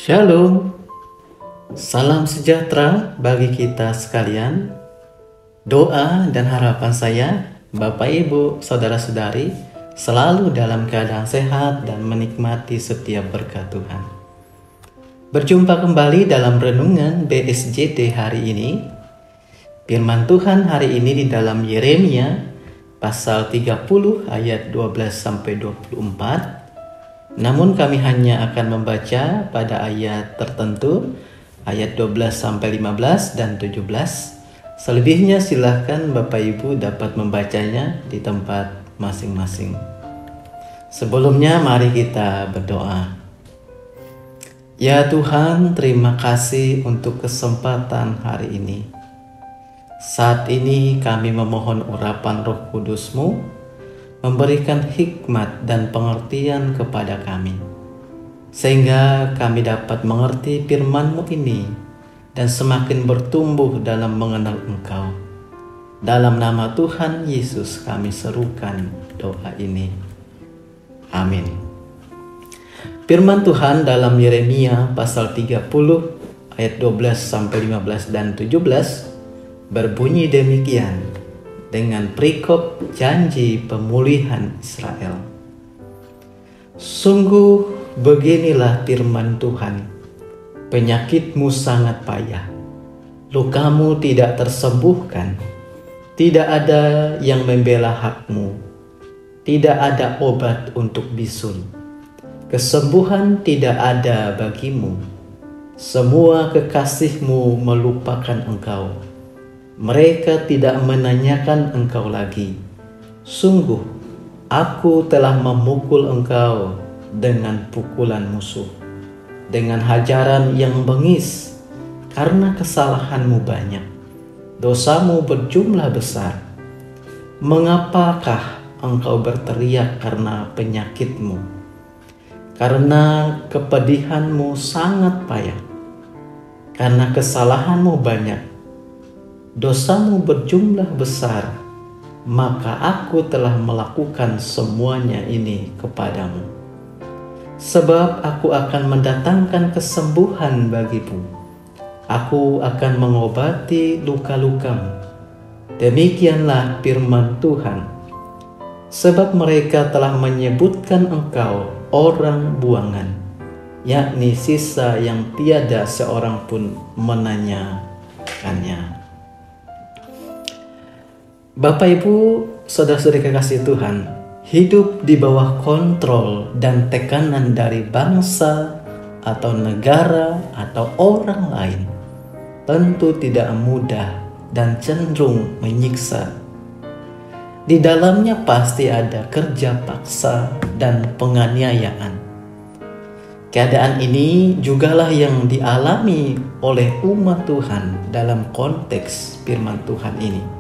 Shalom, salam sejahtera bagi kita sekalian. Doa dan harapan saya, Bapak Ibu, Saudara-saudari, selalu dalam keadaan sehat dan menikmati setiap berkat Tuhan. Berjumpa kembali dalam renungan BSJD hari ini. Firman Tuhan hari ini di dalam Yeremia pasal 30 ayat 12-24. Namun kami hanya akan membaca pada ayat tertentu, ayat 12-15 dan 17. Selebihnya silahkan Bapak Ibu dapat membacanya di tempat masing-masing. Sebelumnya mari kita berdoa. Ya Tuhan, terima kasih untuk kesempatan hari ini. Saat ini kami memohon urapan Roh Kudus-Mu memberikan hikmat dan pengertian kepada kami, sehingga kami dapat mengerti firman-Mu ini dan semakin bertumbuh dalam mengenal Engkau. Dalam nama Tuhan Yesus kami serukan doa ini. Amin. Firman Tuhan dalam Yeremia pasal 30 ayat 12-15 dan 17 berbunyi demikian dengan perikop janji pemulihan Israel. Sungguh beginilah firman Tuhan, penyakitmu sangat payah, lukamu tidak tersembuhkan, tidak ada yang membela hakmu, tidak ada obat untuk bisul, kesembuhan tidak ada bagimu, semua kekasihmu melupakan engkau. Mereka tidak menanyakan engkau lagi. Sungguh, aku telah memukul engkau dengan pukulan musuh, dengan hajaran yang bengis, karena kesalahanmu banyak, dosamu berjumlah besar. Mengapakah engkau berteriak karena penyakitmu? Karena kepedihanmu sangat payah, karena kesalahanmu banyak, dosamu berjumlah besar, maka aku telah melakukan semuanya ini kepadamu. Sebab aku akan mendatangkan kesembuhan bagimu. Aku akan mengobati luka-lukamu. Demikianlah firman Tuhan. Sebab mereka telah menyebutkan engkau orang buangan, yakni sisa yang tiada seorang pun menanyakannya. Bapak Ibu, saudara-saudari kekasih Tuhan, hidup di bawah kontrol dan tekanan dari bangsa atau negara atau orang lain tentu tidak mudah dan cenderung menyiksa. Di dalamnya pasti ada kerja paksa dan penganiayaan. Keadaan ini jugalah yang dialami oleh umat Tuhan dalam konteks firman Tuhan ini.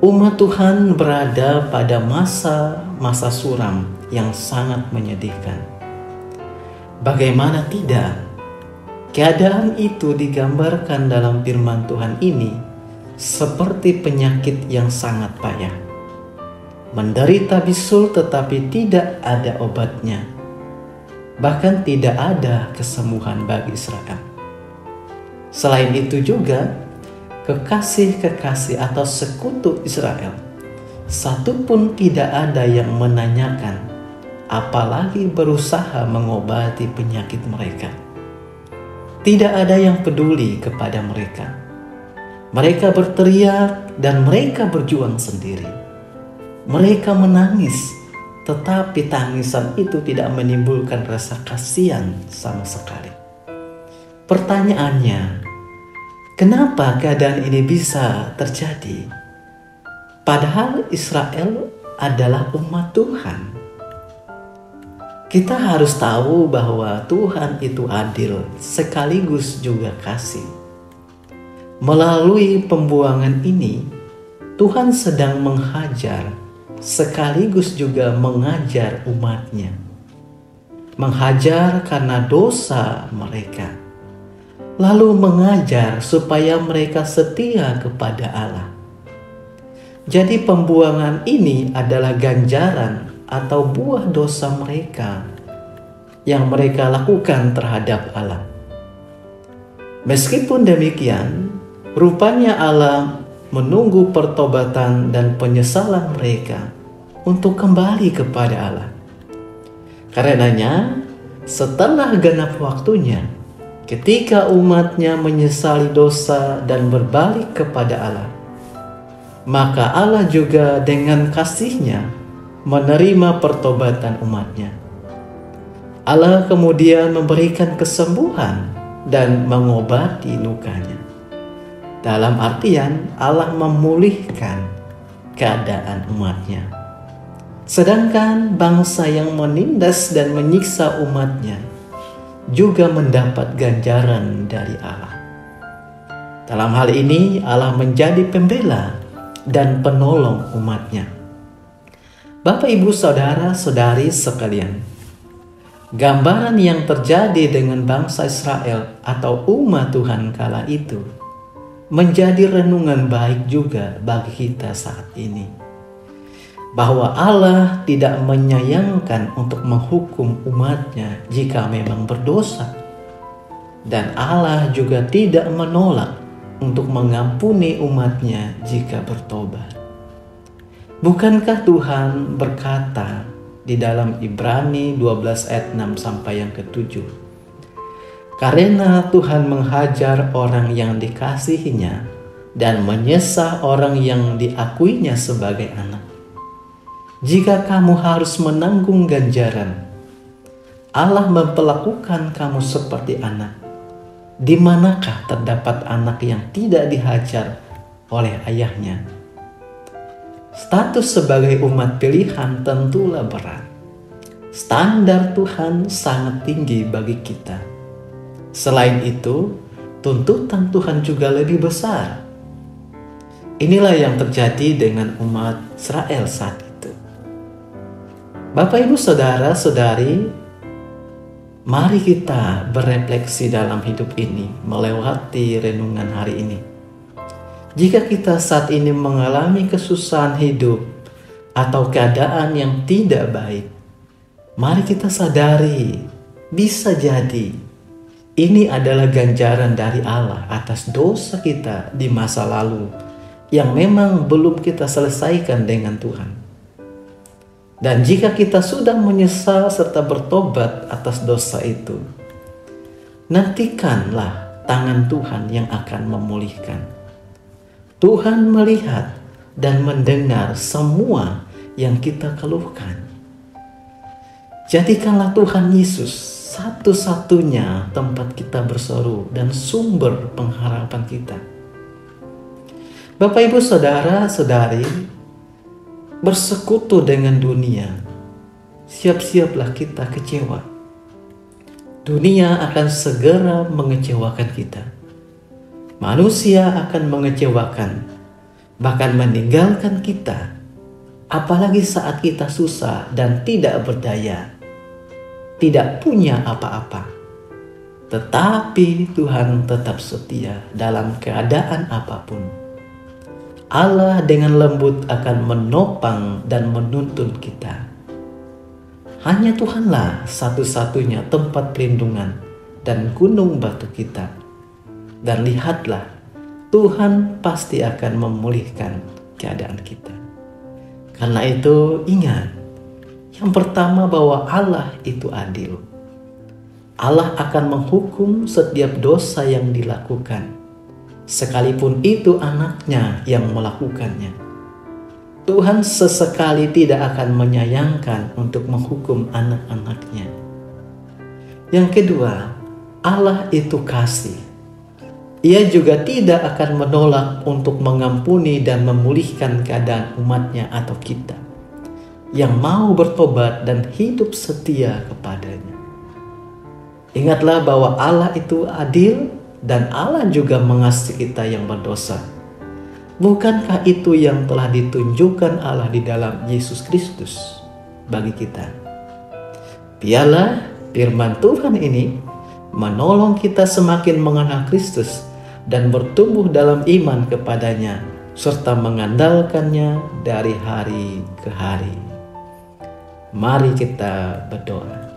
Umat Tuhan berada pada masa suram yang sangat menyedihkan. Bagaimana tidak? Keadaan itu digambarkan dalam firman Tuhan ini seperti penyakit yang sangat payah. Menderita bisul tetapi tidak ada obatnya. Bahkan tidak ada kesembuhan bagi Israel. Selain itu juga, kekasih-kekasih atau sekutu Israel, satu pun tidak ada yang menanyakan, apalagi berusaha mengobati penyakit mereka. Tidak ada yang peduli kepada mereka. Mereka berteriak dan mereka berjuang sendiri. Mereka menangis, tetapi tangisan itu tidak menimbulkan rasa kasihan sama sekali. Pertanyaannya, kenapa keadaan ini bisa terjadi? Padahal Israel adalah umat Tuhan. Kita harus tahu bahwa Tuhan itu adil sekaligus juga kasih. Melalui pembuangan ini, Tuhan sedang menghajar sekaligus juga mengajar umatnya. Menghajar karena dosa mereka, lalu mengajar supaya mereka setia kepada Allah. Jadi pembuangan ini adalah ganjaran atau buah dosa mereka yang mereka lakukan terhadap Allah. Meskipun demikian, rupanya Allah menunggu pertobatan dan penyesalan mereka untuk kembali kepada Allah. Karenanya, setelah genap waktunya, ketika umatnya menyesali dosa dan berbalik kepada Allah, maka Allah juga dengan kasih-Nya menerima pertobatan umatnya. Allah kemudian memberikan kesembuhan dan mengobati lukanya. Dalam artian Allah memulihkan keadaan umatnya. Sedangkan bangsa yang menindas dan menyiksa umatnya juga mendapat ganjaran dari Allah. Dalam hal ini Allah menjadi pembela dan penolong umatnya. Bapak, Ibu, Saudara-saudari sekalian, gambaran yang terjadi dengan bangsa Israel atau umat Tuhan kala itu menjadi renungan baik juga bagi kita saat ini. Bahwa Allah tidak menyayangkan untuk menghukum umatnya jika memang berdosa. Dan Allah juga tidak menolak untuk mengampuni umatnya jika bertobat. Bukankah Tuhan berkata di dalam Ibrani 12 ayat 6 sampai yang ke-7, karena Tuhan menghajar orang yang dikasihinya dan menyesah orang yang diakuinya sebagai anak. Jika kamu harus menanggung ganjaran, Allah memperlakukan kamu seperti anak. Di manakah terdapat anak yang tidak dihajar oleh ayahnya? Status sebagai umat pilihan tentulah berat. Standar Tuhan sangat tinggi bagi kita. Selain itu, tuntutan Tuhan juga lebih besar. Inilah yang terjadi dengan umat Israel saat itu. Bapak, Ibu, Saudara-saudari, mari kita berefleksi dalam hidup ini melewati renungan hari ini. Jika kita saat ini mengalami kesusahan hidup atau keadaan yang tidak baik, mari kita sadari, bisa jadi ini adalah ganjaran dari Allah atas dosa kita di masa lalu yang memang belum kita selesaikan dengan Tuhan. Dan jika kita sudah menyesal serta bertobat atas dosa itu, nantikanlah tangan Tuhan yang akan memulihkan. Tuhan melihat dan mendengar semua yang kita keluhkan. Jadikanlah Tuhan Yesus satu-satunya tempat kita berseru dan sumber pengharapan kita. Bapak, Ibu, Saudara-saudari, bersekutu dengan dunia, siap-siaplah kita kecewa. Dunia akan segera mengecewakan kita. Manusia akan mengecewakan, bahkan meninggalkan kita. Apalagi saat kita susah dan tidak berdaya, tidak punya apa-apa. Tetapi Tuhan tetap setia dalam keadaan apapun. Allah dengan lembut akan menopang dan menuntun kita. Hanya Tuhanlah satu-satunya tempat perlindungan dan gunung batu kita. Dan lihatlah, Tuhan pasti akan memulihkan keadaan kita. Karena itu ingat, yang pertama bahwa Allah itu adil. Allah akan menghukum setiap dosa yang dilakukan, sekalipun itu anaknya yang melakukannya. Tuhan sesekali tidak akan menyayangkan untuk menghukum anak-anaknya. Yang kedua, Allah itu kasih. Ia juga tidak akan menolak untuk mengampuni dan memulihkan keadaan umatnya atau kita yang mau bertobat dan hidup setia kepadanya. Ingatlah bahwa Allah itu adil dan Allah juga mengasihi kita yang berdosa. Bukankah itu yang telah ditunjukkan Allah di dalam Yesus Kristus bagi kita? Biarlah firman Tuhan ini menolong kita semakin mengenal Kristus dan bertumbuh dalam iman kepadanya, serta mengandalkannya dari hari ke hari. Mari kita berdoa.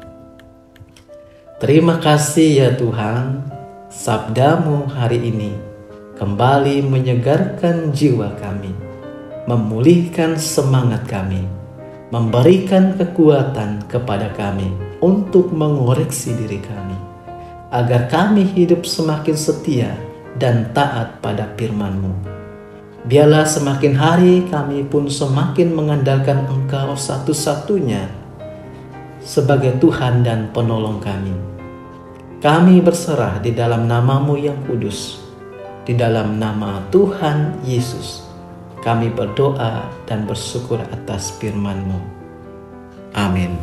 Terima kasih ya Tuhan, sabda-Mu hari ini kembali menyegarkan jiwa kami, memulihkan semangat kami, memberikan kekuatan kepada kami untuk mengoreksi diri kami, agar kami hidup semakin setia dan taat pada firman-Mu. Biarlah semakin hari kami pun semakin mengandalkan Engkau satu-satunya sebagai Tuhan dan penolong kami. Kami berserah di dalam nama-Mu yang kudus, di dalam nama Tuhan Yesus. Kami berdoa dan bersyukur atas firman-Mu. Amin.